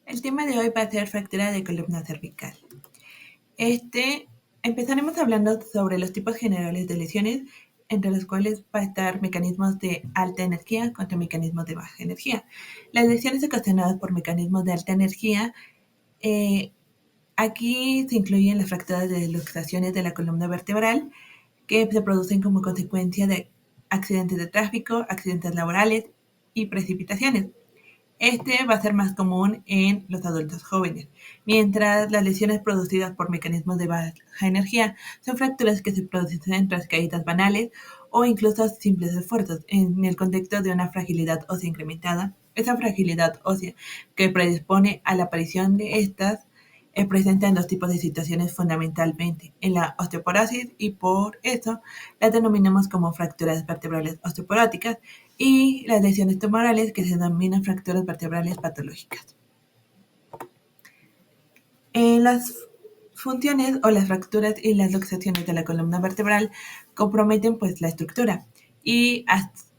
El tema de hoy va a ser fractura de columna cervical. Empezaremos hablando sobre los tipos generales de lesiones, entre los cuales va a estar mecanismos de alta energía contra mecanismos de baja energía. Las lesiones ocasionadas por mecanismos de alta energía, aquí se incluyen las fracturas de luxaciones de la columna vertebral, que se producen como consecuencia de accidentes de tráfico, accidentes laborales y precipitaciones. Va a ser más común en los adultos jóvenes, mientras las lesiones producidas por mecanismos de baja energía son fracturas que se producen tras caídas banales o incluso simples esfuerzos en el contexto de una fragilidad ósea incrementada. Esa fragilidad ósea que predispone a la aparición de estas es presente en dos tipos de situaciones fundamentalmente, en la osteoporosis, y por eso las denominamos como fracturas vertebrales osteoporóticas, y las lesiones tumorales, que se denominan fracturas vertebrales patológicas. Las funciones o las fracturas y las luxaciones de la columna vertebral comprometen pues la estructura y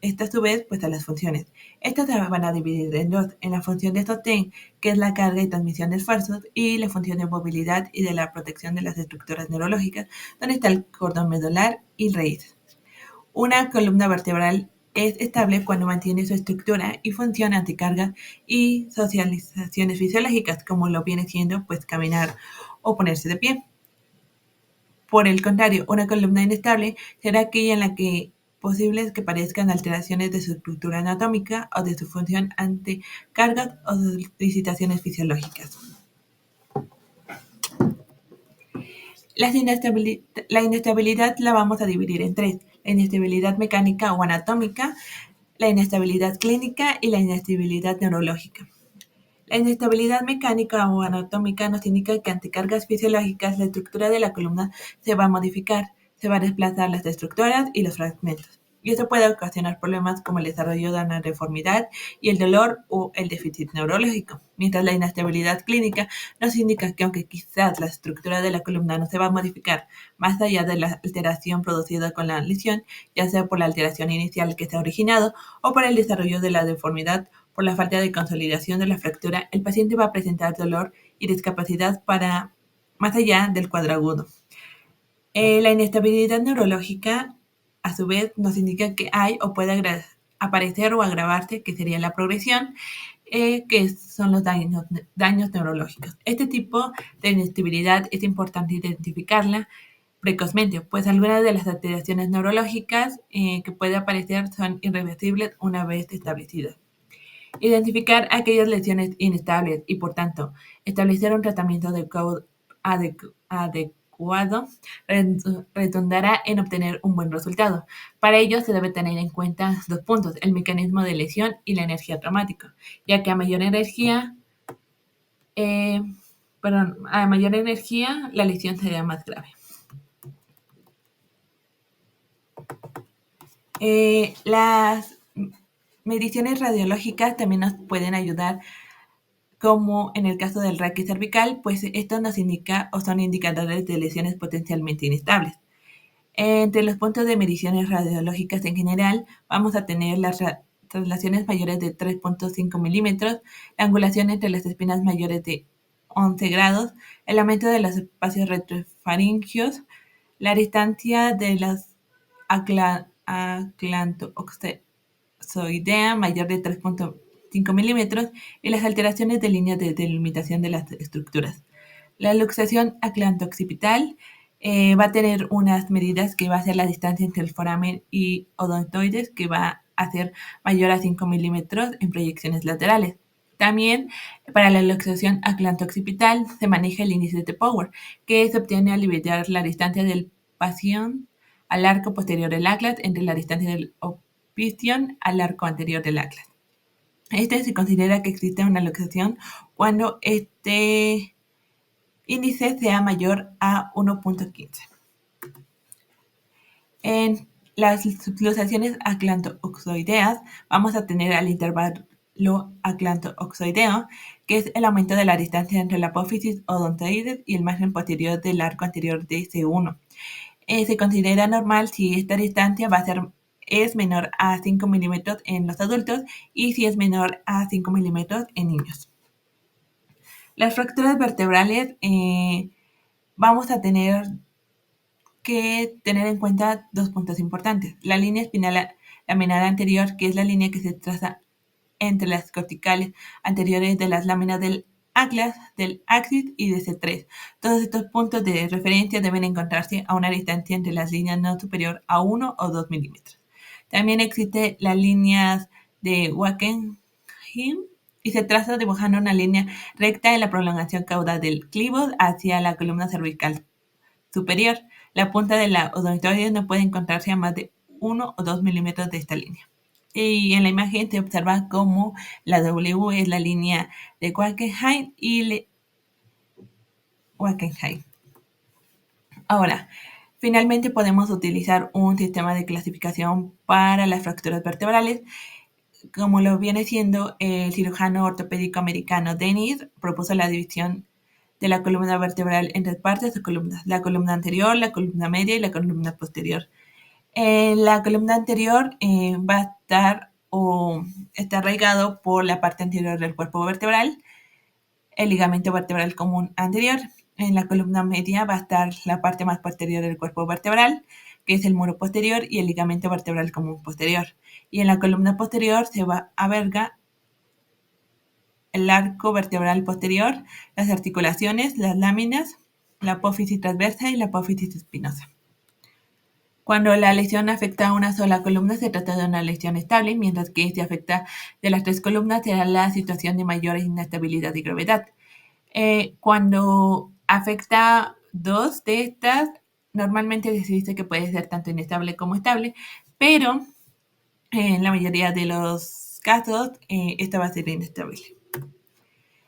esta a su vez pues a las funciones. Estas se van a dividir en dos, en la función de sostén, que es la carga y transmisión de esfuerzos, y la función de movilidad y de la protección de las estructuras neurológicas, donde está el cordón medular y raíces. Una columna vertebral es estable cuando mantiene su estructura y función ante cargas y socializaciones fisiológicas, como lo viene siendo pues caminar o ponerse de pie. Por el contrario, una columna inestable será aquella en la que posibles que parezcan alteraciones de su estructura anatómica o de su función ante cargas o solicitaciones fisiológicas. La inestabilidad la vamos a dividir en tres: la inestabilidad mecánica o anatómica, la inestabilidad clínica y la inestabilidad neurológica. La inestabilidad mecánica o anatómica nos indica que ante cargas fisiológicas la estructura de la columna se va a modificar, se va a desplazar las estructuras y los fragmentos. Y esto puede ocasionar problemas como el desarrollo de una deformidad y el dolor o el déficit neurológico. Mientras la inestabilidad clínica nos indica que aunque quizás la estructura de la columna no se va a modificar más allá de la alteración producida con la lesión, ya sea por la alteración inicial que se ha originado o por el desarrollo de la deformidad, por la falta de consolidación de la fractura, el paciente va a presentar dolor y discapacidad para más allá del cuadro agudo. La inestabilidad neurológica, a su vez, nos indica que hay o puede aparecer o agravarse, que sería la progresión, que son los daños neurológicos. Este tipo de inestabilidad es importante identificarla precozmente, pues algunas de las alteraciones neurológicas que puede aparecer son irreversibles una vez establecidas. Identificar aquellas lesiones inestables y, por tanto, establecer un tratamiento adecuado redundará en obtener un buen resultado. Para ello se debe tener en cuenta dos puntos: el mecanismo de lesión y la energía traumática, ya que a mayor energía la lesión sería más grave. Las mediciones radiológicas también nos pueden ayudar, como en el caso del raquis cervical, pues esto nos indica o son indicadores de lesiones potencialmente inestables. Entre los puntos de mediciones radiológicas en general, vamos a tener las traslaciones mayores de 3.5 milímetros, la angulación entre las espinas mayores de 11 grados, el aumento de los espacios retrofaringios, la distancia de las aclantoxoidea mayor de 3.5 milímetros y las alteraciones de líneas de delimitación de las estructuras. La luxación aclanto-occipital va a tener unas medidas que va a ser la distancia entre el foramen y odontoides, que va a ser mayor a 5 milímetros en proyecciones laterales. También para la luxación aclanto-occipital se maneja el índice de Power, que se obtiene al dividir la distancia del pasión al arco posterior del atlas entre la distancia del opistion al arco anterior del atlas. Se considera que existe una luxación cuando este índice sea mayor a 1.15. En las luxaciones aclanto-oxoideas vamos a tener al intervalo aclanto-oxoideo, que es el aumento de la distancia entre la apófisis odontoides y el margen posterior del arco anterior de C1. Se considera normal si esta distancia es menor a 5 milímetros en los adultos y si es menor a 5 milímetros en niños. Las fracturas vertebrales vamos a tener que tener en cuenta dos puntos importantes. La línea espinal laminar anterior, que es la línea que se traza entre las corticales anteriores de las láminas del atlas, del axis y de C3. Todos estos puntos de referencia deben encontrarse a una distancia entre las líneas no superior a 1 o 2 milímetros. También existen las líneas de Wackenheim y se traza dibujando una línea recta en la prolongación caudal del clivo hacia la columna cervical superior. La punta de la odontoides no puede encontrarse a más de 1 o 2 milímetros de esta línea. Y en la imagen se observa cómo la W es la línea de Wackenheim y Wackenheim. Ahora, finalmente podemos utilizar un sistema de clasificación para las fracturas vertebrales, como lo viene siendo el cirujano ortopédico americano Dennis. Propuso la división de la columna vertebral en tres partes o columnas: la columna anterior, la columna media y la columna posterior. La columna anterior va a estar o está arraigado por la parte anterior del cuerpo vertebral, el ligamento vertebral común anterior. En la columna media va a estar la parte más posterior del cuerpo vertebral, que es el muro posterior, y el ligamento vertebral común posterior. Y en la columna posterior se va a verga el arco vertebral posterior, las articulaciones, las láminas, la apófisis transversa y la apófisis espinosa. Cuando la lesión afecta a una sola columna, se trata de una lesión estable, mientras que si afecta de las tres columnas, será la situación de mayor inestabilidad y gravedad. Cuando afecta dos de estas, normalmente se dice que puede ser tanto inestable como estable, pero en la mayoría de los casos, esta va a ser inestable.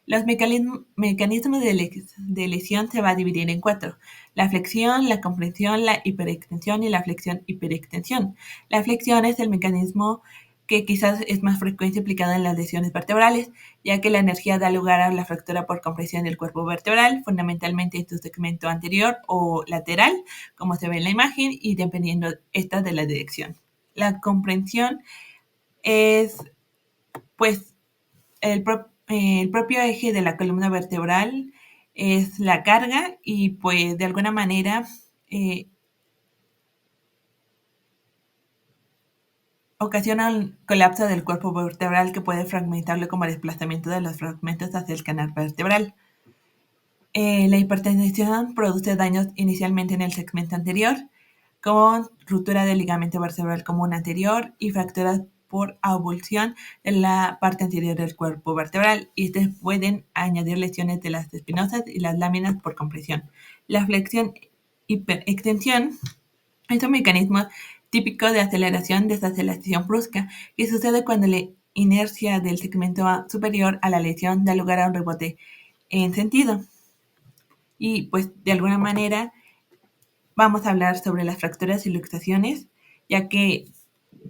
Los mecanismos de lesión se va a dividir en cuatro: la flexión, la compresión, la hiperextensión y la flexión-hiperextensión. La flexión es el mecanismo que quizás es más frecuente aplicado en las lesiones vertebrales, ya que la energía da lugar a la fractura por compresión del cuerpo vertebral, fundamentalmente en su segmento anterior o lateral, como se ve en la imagen, y dependiendo esta de la dirección. La comprensión es, pues, el propio eje de la columna vertebral es la carga y pues de alguna manera ocasiona un colapso del cuerpo vertebral que puede fragmentarlo como desplazamiento de los fragmentos hacia el canal vertebral. La hipertensión produce daños inicialmente en el segmento anterior, con ruptura del ligamento vertebral común anterior y fracturas por avulsión de la parte anterior del cuerpo vertebral, y estos pueden añadir lesiones de las espinosas y las láminas por compresión. La flexión hiperextensión es un mecanismo típico de aceleración-desaceleración brusca que sucede cuando la inercia del segmento superior a la lesión da lugar a un rebote en sentido. Y pues de alguna manera vamos a hablar sobre las fracturas y luxaciones, ya que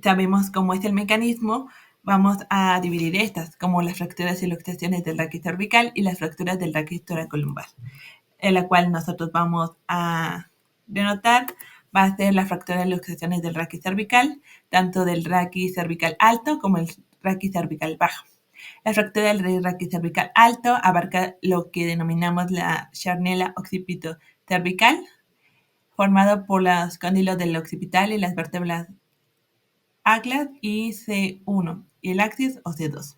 sabemos cómo es el mecanismo. Vamos a dividir estas como las fracturas y luxaciones del raquis cervical y las fracturas del raquis toracolumbar, en la cual nosotros vamos a denotar va a ser la fractura y luxaciones del raquis cervical, tanto del raquis cervical alto como el raquis cervical bajo. La fractura del raquis cervical alto abarca lo que denominamos la charnela occipito-cervical, formado por los cóndilos del occipital y las vértebras atlas y C1 y el axis o C2.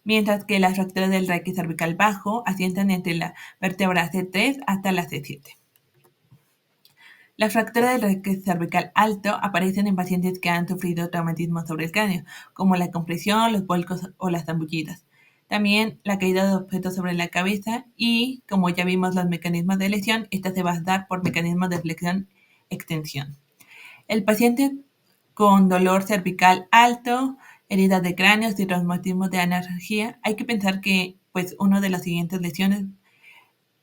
Mientras que las fracturas del raquis cervical bajo asientan entre la vértebra C3 hasta la C7. Las fracturas del raquis cervical alto aparecen en pacientes que han sufrido traumatismo sobre el cráneo, como la compresión, los vuelcos o las zambullidas. También la caída de objetos sobre la cabeza y, como ya vimos los mecanismos de lesión, esta se va a dar por mecanismos de flexión-extensión. El paciente con dolor cervical alto, heridas de cráneo y traumatismo de analgesia, hay que pensar que pues uno de las siguientes lesiones,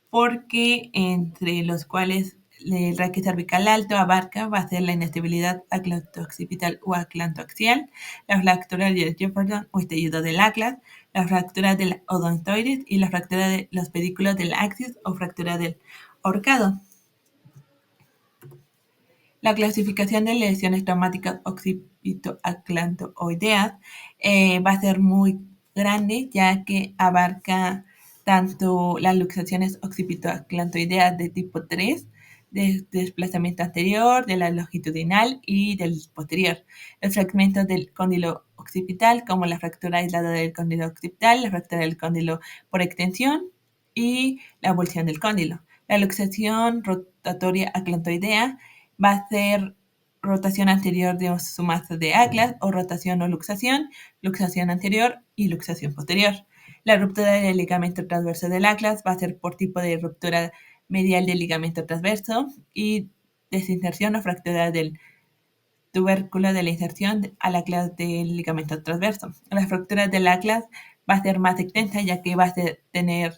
porque entre los cuales el raquis cervical alto abarca va a ser la inestabilidad atlanto-occipital o atlantoaxial, la fractura del Jefferson o estallido del atlas, la fractura del odontoides y la fractura de los pedículos del axis o fractura del ahorcado. La clasificación de lesiones traumáticas occipito-atlantoideas va a ser muy grande, ya que abarca tanto las luxaciones occipitoaclantoideas de tipo 3, de desplazamiento anterior, de la longitudinal y del posterior. Los fragmentos del cóndilo occipital, como la fractura aislada del cóndilo occipital, la fractura del cóndilo por extensión y la avulsión del cóndilo. La luxación rotatoria aclantoidea va a ser rotación anterior de su masa de Atlas o rotación o luxación anterior y luxación posterior. La ruptura del ligamento transverso del Atlas va a ser por tipo de ruptura medial del ligamento transverso y desinserción o fractura del tubérculo de la inserción al Atlas del ligamento transverso. La fractura del Atlas va a ser más extensa ya que va a tener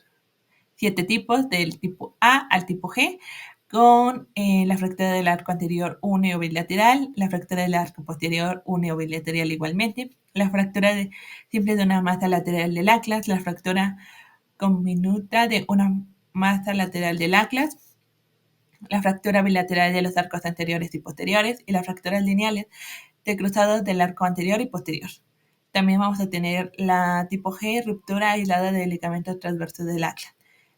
7 tipos, del tipo A al tipo G, con la fractura del arco anterior une o bilateral, la fractura del arco posterior une o bilateral igualmente, la fractura simple de una masa lateral del Atlas, la fractura conminuta de una masa lateral del Atlas, la fractura bilateral de los arcos anteriores y posteriores y las fracturas lineales de cruzados del arco anterior y posterior. También vamos a tener la tipo G, ruptura aislada del ligamento transverso del Atlas.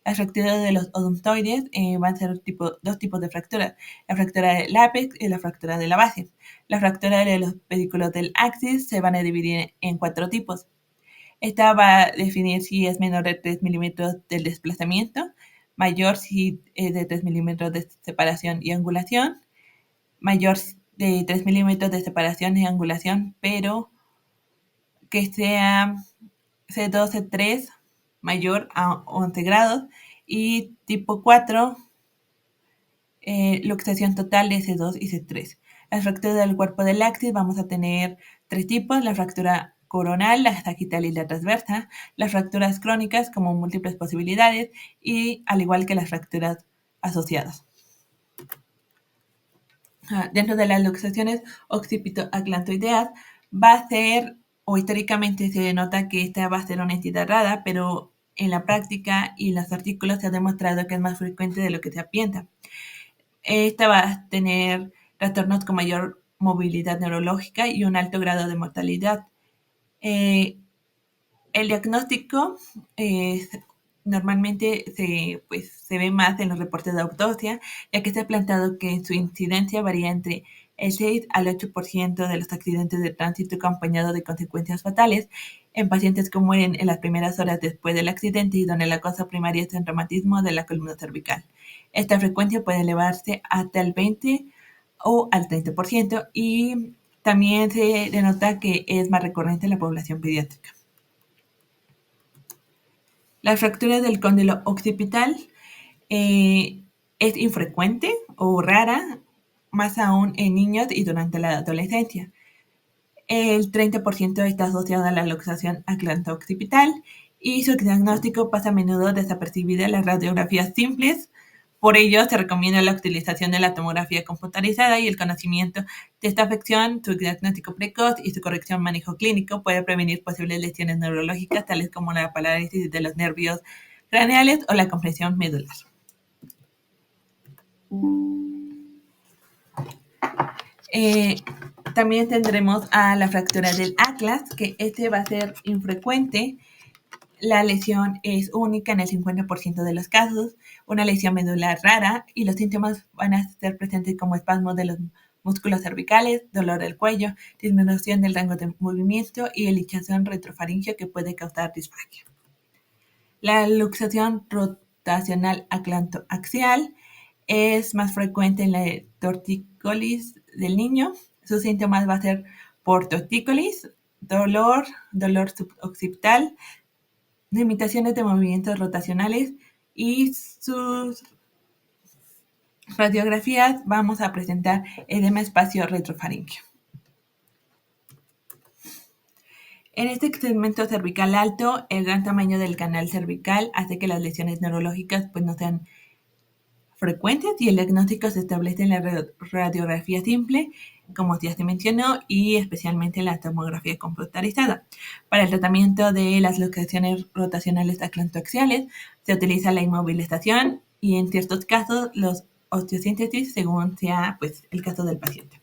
Las fracturas de los odontoides van a ser dos tipos de fracturas, la fractura del ápex y la fractura de la base. La fractura de los pedículos del axis se van a dividir en 4 tipos. Esta va a definir si es menor de 3 milímetros del desplazamiento, mayor si es de 3 milímetros de separación y angulación, mayor de 3 milímetros de separación y angulación, pero que sea C2, C3 mayor a 11 grados y tipo 4, luxación total de C2 y C3. Las fracturas del cuerpo del axis vamos a tener 3 tipos, la fractura coronal, la sagital y la transversa, las fracturas crónicas como múltiples posibilidades y al igual que las fracturas asociadas. Dentro de las luxaciones occipitoaclantoideas va a ser, o históricamente se denota que esta va a ser una entidad rara, pero en la práctica y los artículos se ha demostrado que es más frecuente de lo que se piensa. Esta va a tener trastornos con mayor movilidad neurológica y un alto grado de mortalidad. El diagnóstico normalmente se ve más en los reportes de autopsia, ya que se ha planteado que su incidencia varía entre el 6 al 8% de los accidentes de tránsito acompañados de consecuencias fatales en pacientes que mueren en las primeras horas después del accidente y donde la causa primaria es el reumatismo de la columna cervical. Esta frecuencia puede elevarse hasta el 20 o al 30% y también se denota que es más recurrente en la población pediátrica. La fractura del cóndilo occipital es infrecuente o rara, más aún en niños y durante la adolescencia. El 30% está asociado a la luxación aclanto-occipital y su diagnóstico pasa a menudo desapercibido en las radiografías simples. Por ello, se recomienda la utilización de la tomografía computarizada y el conocimiento de esta afección, su diagnóstico precoz y su corrección manejo clínico puede prevenir posibles lesiones neurológicas tales como la parálisis de los nervios craneales o la compresión medular. También tendremos a la fractura del Atlas, que este va a ser infrecuente. La lesión es única en el 50% de los casos, una lesión medular rara y los síntomas van a ser presentes como espasmos de los músculos cervicales, dolor del cuello, disminución del rango de movimiento y el hinchazón retrofaringeo que puede causar disfagia. La luxación rotacional aclantoaxial es más frecuente en la tortícolis del niño. Sus síntomas va a ser por tortícolis, dolor suboccipital, limitaciones de movimientos rotacionales y sus radiografías vamos a presentar edema espacio retrofaríngeo. En este segmento cervical alto, el gran tamaño del canal cervical hace que las lesiones neurológicas no sean frecuentes y el diagnóstico se establece en la radiografía simple, como ya se mencionó, y especialmente en la tomografía computarizada. Para el tratamiento de las luxaciones rotacionales aclantoaxiales se utiliza la inmovilización y en ciertos casos los osteosíntesis según sea el caso del paciente.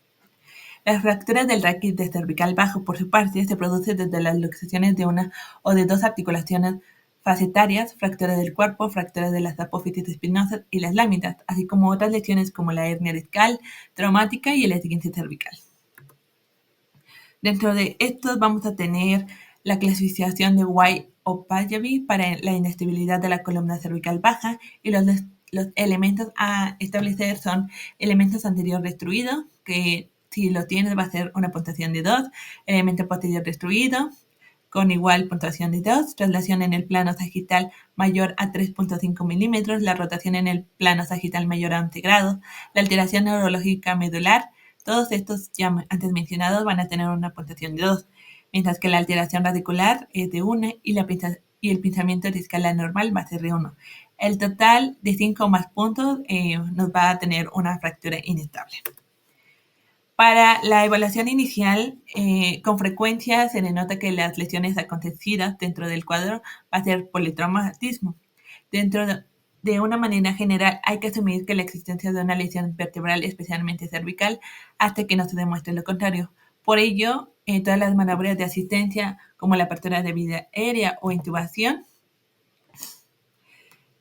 Las fracturas del raquis de cervical bajo, por su parte, se producen desde las luxaciones de una o de dos articulaciones facetarias, fracturas del cuerpo, fracturas de las apófisis espinosas y las láminas, así como otras lesiones como la hernia discal, traumática y el esguince cervical. Dentro de estos vamos a tener la clasificación de White o Pallavi para la inestabilidad de la columna cervical baja y los elementos a establecer son elementos anterior destruido, que si lo tienes va a ser una puntuación de 2, elemento posterior destruido con igual puntuación de 2, traslación en el plano sagital mayor a 3.5 milímetros, la rotación en el plano sagital mayor a 11 grados, la alteración neurológica medular. Todos estos ya antes mencionados van a tener una puntuación de 2, mientras que la alteración radicular es de 1 y el pinzamiento de escala normal va a ser de 1. El total de 5 más puntos nos va a tener una fractura inestable. Para la evaluación inicial, con frecuencia se denota que las lesiones acontecidas dentro del cuadro va a ser politraumatismo. Dentro de una manera general, hay que asumir que la existencia de una lesión vertebral, especialmente cervical, hasta que no se demuestre lo contrario. Por ello, todas las maniobras de asistencia, como la apertura de vía aérea o intubación,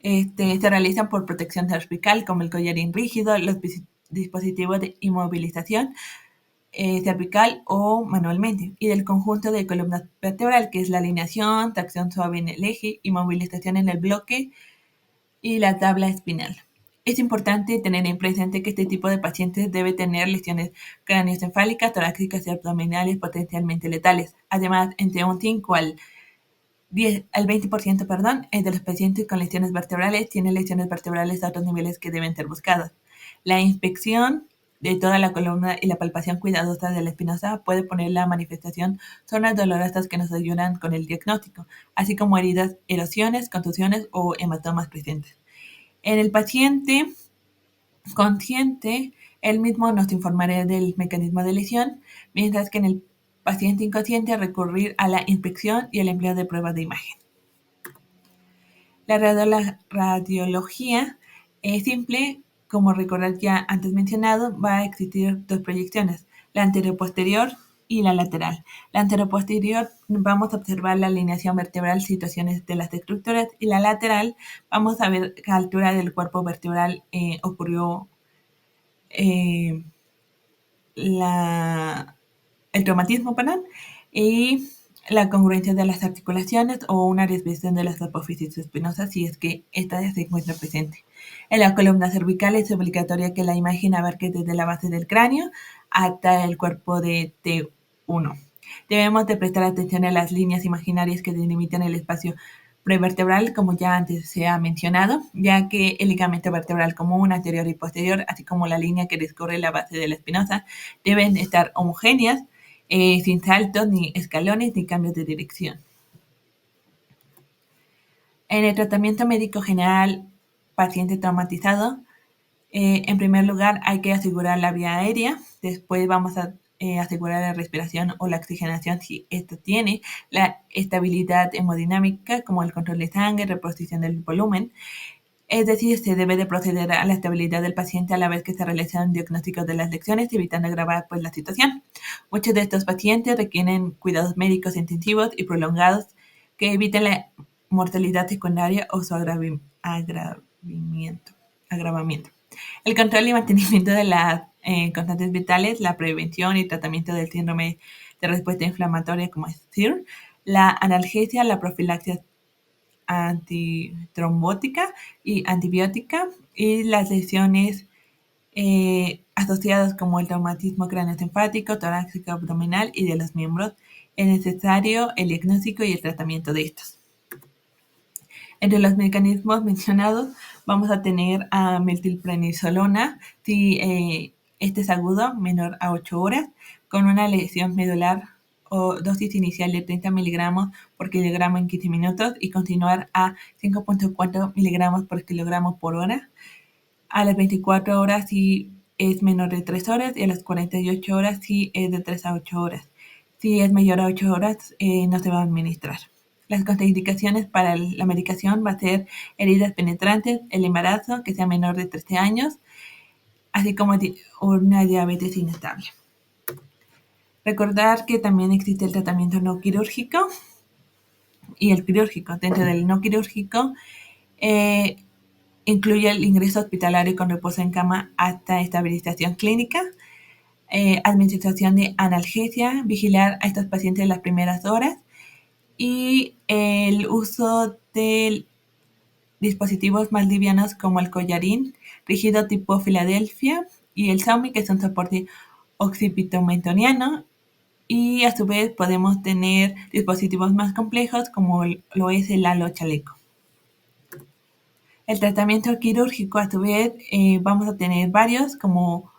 se realizan por protección cervical, como el collarín rígido, los dispositivos de inmovilización cervical o manualmente, y del conjunto de columna vertebral, que es la alineación, tracción suave en el eje, inmovilización en el bloque y la tabla espinal. Es importante tener en presente que este tipo de pacientes debe tener lesiones craneoencefálicas, torácicas y abdominales potencialmente letales. Además, entre un 5 al 20% de los pacientes con lesiones vertebrales tienen lesiones vertebrales a otros niveles que deben ser buscadas. La inspección de toda la columna y la palpación cuidadosa de la espinosa puede poner la manifestación zonas dolorosas que nos ayudan con el diagnóstico, así como heridas, erosiones, contusiones o hematomas presentes. En el paciente consciente, él mismo nos informará del mecanismo de lesión, mientras que en el paciente inconsciente recurrir a la inspección y el empleo de pruebas de imagen. La radiología es simple, como recordar ya antes mencionado, va a existir dos proyecciones, la anteroposterior y la lateral. La anteroposterior vamos a observar la alineación vertebral, situaciones de las estructuras, y la lateral vamos a ver a altura del cuerpo vertebral ocurrió el traumatismo, y la congruencia de las articulaciones o una desviación de las apófisis espinosas si es que esta se encuentra presente. En la columna cervical es obligatoria que la imagen abarque desde la base del cráneo hasta el cuerpo de T1. Debemos de prestar atención a las líneas imaginarias que delimitan el espacio prevertebral, como ya antes se ha mencionado, ya que el ligamento vertebral común, anterior y posterior, así como la línea que discurre la base de la espinosa, deben estar homogéneas, sin saltos, ni escalones, ni cambios de dirección. En el tratamiento médico general, paciente traumatizado, en primer lugar hay que asegurar la vía aérea, después vamos a asegurar la respiración o la oxigenación si esto tiene, la estabilidad hemodinámica como el control de sangre, reposición del volumen. Es decir, se debe de proceder a la estabilidad del paciente a la vez que se realizan diagnósticos de las lesiones, evitando agravar la situación. Muchos de estos pacientes requieren cuidados médicos intensivos y prolongados que eviten la mortalidad secundaria o su agravamiento. El control y mantenimiento de las constantes vitales, la prevención y tratamiento del síndrome de respuesta inflamatoria como es SIR, la analgesia, la profilaxia antitrombótica y antibiótica, y las lesiones asociadas como el traumatismo craneoencefálico, torácico, abdominal y de los miembros. Es necesario el diagnóstico y el tratamiento de estos. Entre los mecanismos mencionados vamos a tener a metilprednisolona, si este es agudo, menor a 8 horas, con una lesión medular o dosis inicial de 30 miligramos por kilogramo en 15 minutos y continuar a 5.4 miligramos por kilogramo por hora. A las 24 horas si es menor de 3 horas y a las 48 horas si es de 3 a 8 horas. Si es mayor a 8 horas no se va a administrar. Las contraindicaciones para la medicación va a ser heridas penetrantes, el embarazo que sea menor de 13 años, así como una diabetes inestable. Recordar que también existe el tratamiento no quirúrgico y el quirúrgico. Dentro del no quirúrgico incluye el ingreso hospitalario con reposo en cama hasta estabilización clínica, administración de analgesia, vigilar a estos pacientes en las primeras horas y el uso de dispositivos más livianos como el collarín rígido tipo Filadelfia y el SAUMI, que es un soporte occipitomentoniano. Y a su vez podemos tener dispositivos más complejos como lo es el halo chaleco. El tratamiento quirúrgico, a su vez, vamos a tener varios, como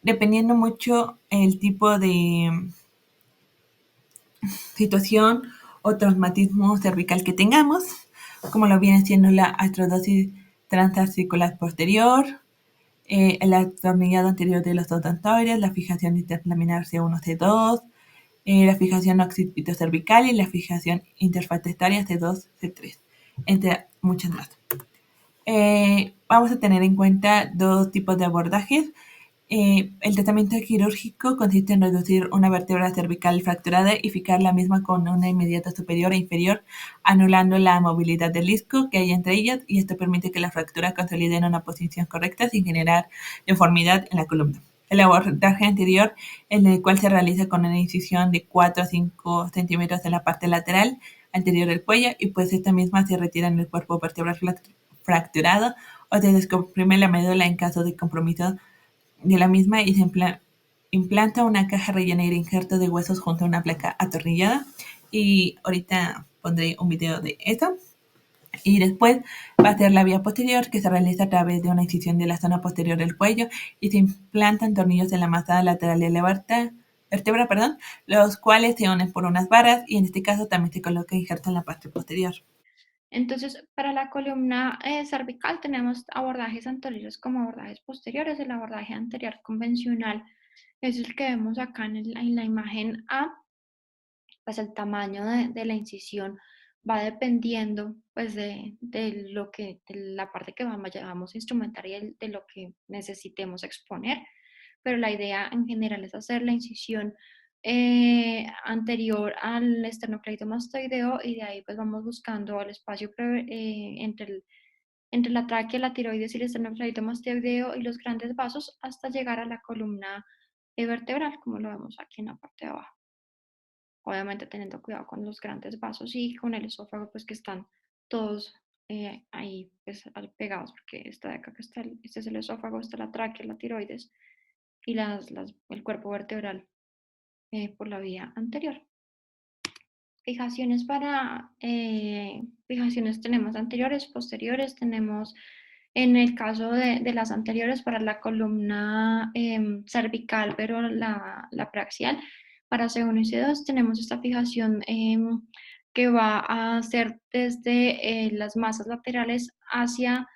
dependiendo mucho el tipo de situación o traumatismo cervical que tengamos, como lo viene siendo la artrodosis transarticular posterior, el atornillado anterior de los odontoides, la fijación interlaminar C1, C2, la fijación occipitocervical y la fijación interfatestaria C2, C3, entre muchas más. Vamos a tener en cuenta dos tipos de abordajes. El tratamiento quirúrgico consiste en reducir una vértebra cervical fracturada y fijar la misma con una inmediata superior e inferior, anulando la movilidad del disco que hay entre ellas, y esto permite que la fractura consolide en una posición correcta sin generar deformidad en la columna. El abordaje anterior, en el cual se realiza con una incisión de 4 a 5 centímetros en la parte lateral anterior del cuello, y pues esta misma se retira en el cuerpo vertebral fracturado o se descomprime la médula en caso de compromiso de la misma y se implanta una caja rellena de injerto de huesos junto a una placa atornillada. Y ahorita pondré un video de esto. Y después va a ser la vía posterior, que se realiza a través de una incisión de la zona posterior del cuello y se implantan tornillos en la masa lateral de la vértebra, los cuales se unen por unas varas y en este caso también se coloca injerto en la parte posterior. Entonces, para la columna cervical tenemos abordajes anteriores como abordajes posteriores. El abordaje anterior convencional es el que vemos acá en la imagen A. Pues el tamaño de la incisión va dependiendo pues de lo que, de la parte que vamos a instrumentar y de lo que necesitemos exponer. Pero la idea en general es hacer la incisión anterior al esternocleidomastoideo y de ahí pues vamos buscando el espacio entre la tráquea, la tiroides y el esternocleidomastoideo y los grandes vasos hasta llegar a la columna vertebral, como lo vemos aquí en la parte de abajo. Obviamente teniendo cuidado con los grandes vasos y con el esófago, pues que están todos ahí pues, pegados, porque esta de acá que está, este es el esófago, está la tráquea, la tiroides y el cuerpo vertebral por la vía anterior. Fijaciones tenemos anteriores, posteriores, tenemos en el caso de las anteriores para la columna cervical, pero la praxial, para C1 y C2 tenemos esta fijación que va a ser desde las masas laterales hacia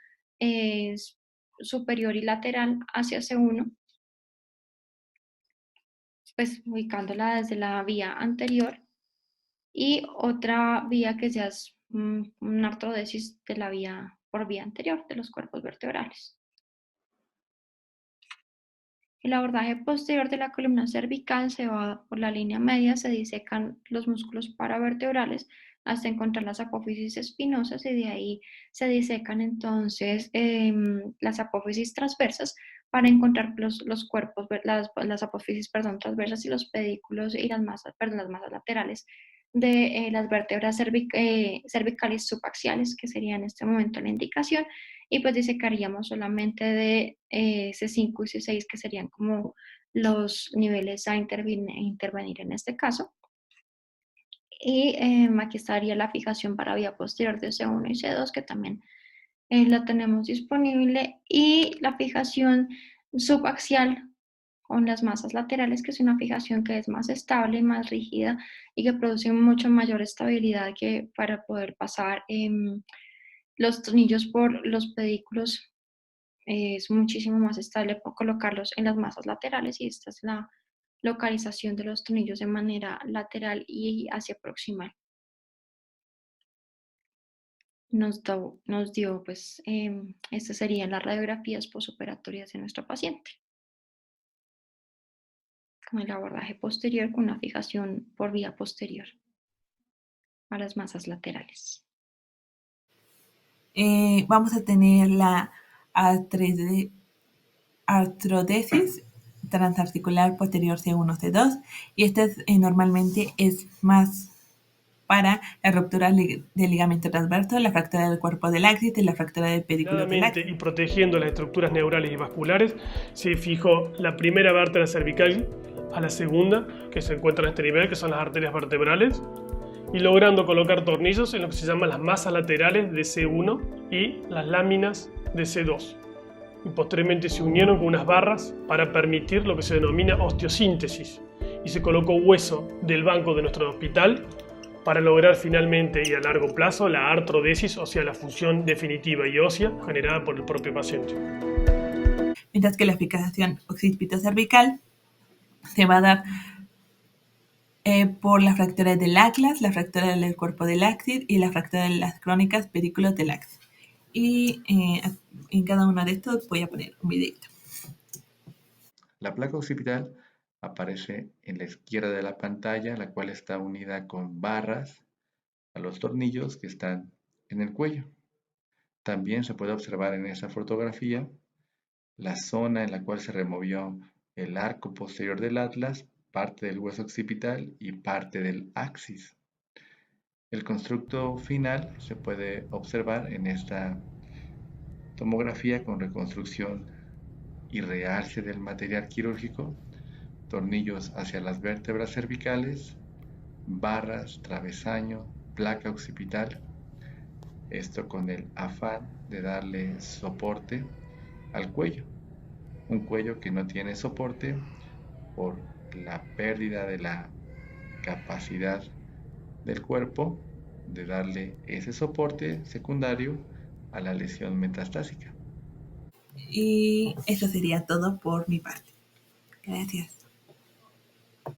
superior y lateral hacia C1, pues ubicándola desde la vía anterior y otra vía que ya es una artrodesis de la vía por vía anterior de los cuerpos vertebrales. El abordaje posterior de la columna cervical se va por la línea media, se disecan los músculos paravertebrales hasta encontrar las apófisis espinosas y de ahí se disecan entonces las apófisis transversas para encontrar los cuerpos, las apófisis transversas y los pedículos y las masas laterales de las vértebras cervicales subaxiales, que sería en este momento la indicación, y pues disecaríamos solamente de C5 y C6, que serían como los niveles a intervenir en este caso. Y aquí estaría la fijación para vía posterior de C1 y C2, que también la tenemos disponible, y la fijación subaxial con las masas laterales, que es una fijación que es más estable y más rígida y que produce mucho mayor estabilidad que para poder pasar los tornillos por los pedículos. Es muchísimo más estable colocarlos en las masas laterales y esta es la localización de los tornillos de manera lateral y hacia proximal. Nos dio pues, estas serían las radiografías posoperatorias de nuestro paciente, con el abordaje posterior con una fijación por vía posterior. a las masas laterales. Vamos a tener la artrodesis transarticular posterior C1, C2, y esta normalmente es más para la ruptura del ligamento transverso, la fractura del cuerpo del axis y la fractura del pedículo del axis. Y protegiendo las estructuras neurales y vasculares, se fijó la primera vértebra cervical a la segunda, que se encuentra en este nivel, que son las arterias vertebrales, y logrando colocar tornillos en lo que se llaman las masas laterales de C1 y las láminas de C2. Y posteriormente se unieron con unas barras para permitir lo que se denomina osteosíntesis, y se colocó hueso del banco de nuestro hospital para lograr finalmente y a largo plazo la artrodesis, o sea, la función definitiva y ósea generada por el propio paciente. Mientras que la fijación occipito-cervical se va a dar por la fractura del atlas, la fractura del cuerpo del axis y la fractura de las crónicas pedículos del axis. Y en cada uno de estos voy a poner un videito. La placa occipital aparece en la izquierda de la pantalla, la cual está unida con barras a los tornillos que están en el cuello. También se puede observar en esa fotografía la zona en la cual se removió el arco posterior del atlas, parte del hueso occipital y parte del axis. El constructo final se puede observar en esta tomografía con reconstrucción y realce del material quirúrgico, tornillos hacia las vértebras cervicales, barras, travesaño, placa occipital, esto con el afán de darle soporte al cuello, un cuello que no tiene soporte por la pérdida de la capacidad del cuerpo de darle ese soporte secundario a la lesión metastásica. Y eso sería todo por mi parte. Gracias.